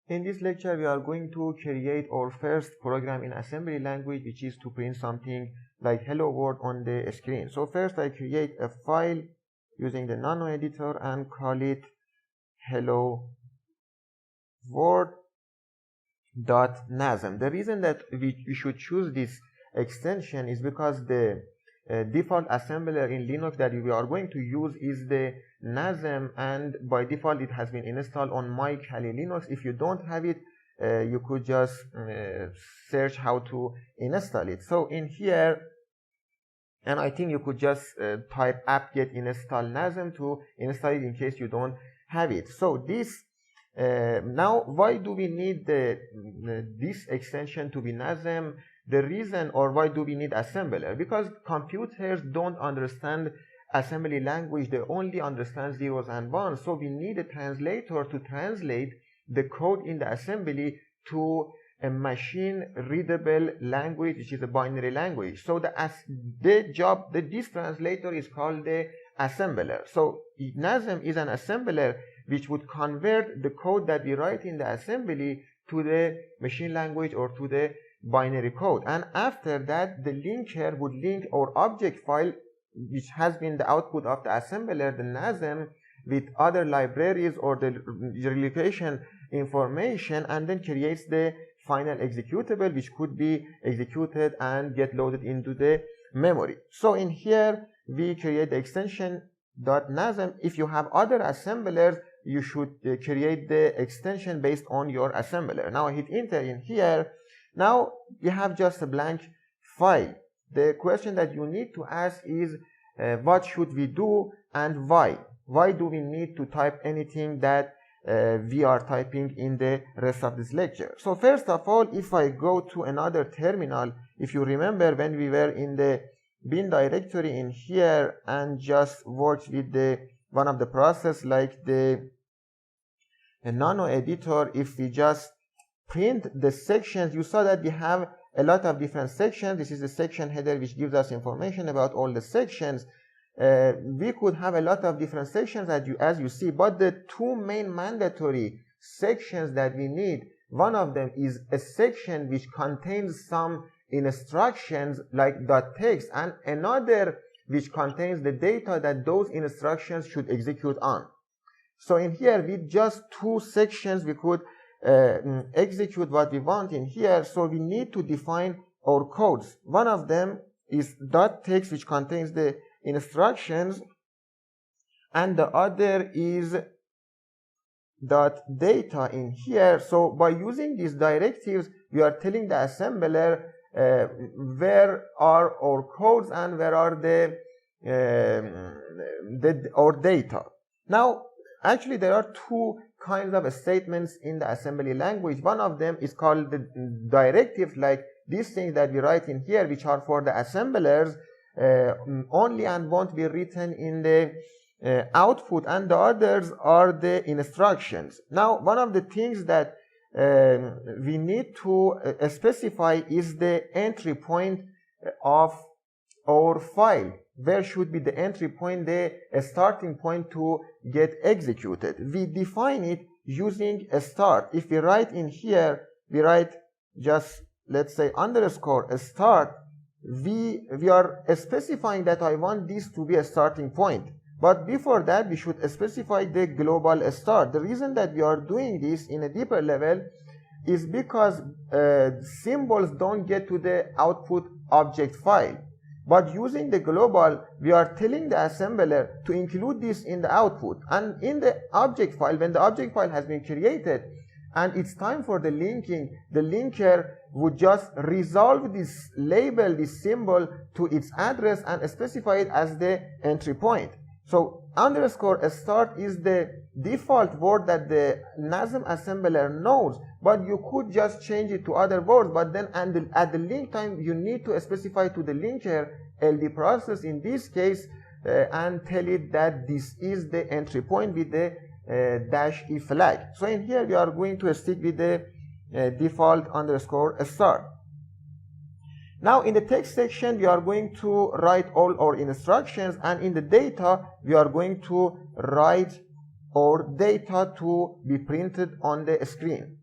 In this lecture, we are going to create our first program in assembly language, which is to print something like hello world on the screen. So first I create a file using the nano editor and call it hello world.nasm. The reason that we should choose this extension is because the default assembler in Linux that we are going to use is the NASM, and by default it has been installed on my Kali Linux. If you don't have it, you could just search how to install it. So in here, and I think you could just type apt-get install NASM to install it in case you don't have it. So this now, why do we need this extension to be NASM? The reason, or why do we need assembler? Because computers don't understand assembly language, they only understand zeros and ones. So we need a translator to translate the code in the assembly to a machine readable language, which is a binary language. So this translator is called the assembler. So NASM is an assembler which would convert the code that we write in the assembly to the machine language or to the binary code. And after that, the linker would link our object file, which has been the output of the assembler, the NASM, with other libraries or the relocation information, and then creates the final executable, which could be executed and get loaded into the memory. So in here, we create the extension .nasm. If you have other assemblers, you should create the extension based on your assembler. Now I hit enter in here. Now we have just a blank file. The question that you need to ask is what should we do and why? Why do we need to type anything that we are typing in the rest of this lecture? So first of all, if I go to another terminal, if you remember when we were in the bin directory in here and just worked with one of the process like the nano editor, if we just print the sections, you saw that we have a lot of different sections. This is the section header which gives us information about all the sections. We could have a lot of different sections as you see, but the two main mandatory sections that we need, one of them is a section which contains some instructions like .text, and another which contains the data that those instructions should execute on. So in here, with just two sections, we could execute what we want in here. So we need to define our codes. One of them is .text, which contains the instructions, and the other is .data in here. So by using these directives, we are telling the assembler where are our codes and where are our data. Now, actually, there are two kinds of statements in the assembly language. One of them is called the directives, like these things that we write in here, which are for the assemblers only and won't be written in the output, and the others are the instructions. Now, one of the things that we need to specify is the entry point of our file. Where should be the entry point, the starting point to get executed? We define it using a start. If we write in here, we write just, let's say, underscore a start. We are specifying that I want this to be a starting point. But before that, we should specify the global start. The reason that we are doing this in a deeper level is because symbols don't get to the output object file. But using the global, we are telling the assembler to include this in the output. And in the object file, when the object file has been created and it's time for the linking, the linker would just resolve this label, this symbol, to its address and specify it as the entry point. So underscore start is the default word that the NASM assembler knows, but you could just change it to other words. But then at the link time, you need to specify to the linker LD process in this case and tell it that this is the entry point with the -e flag. So in here, we are going to stick with the default underscore start. Now in the text section, we are going to write all our instructions, and in the data, we are going to write our data to be printed on the screen.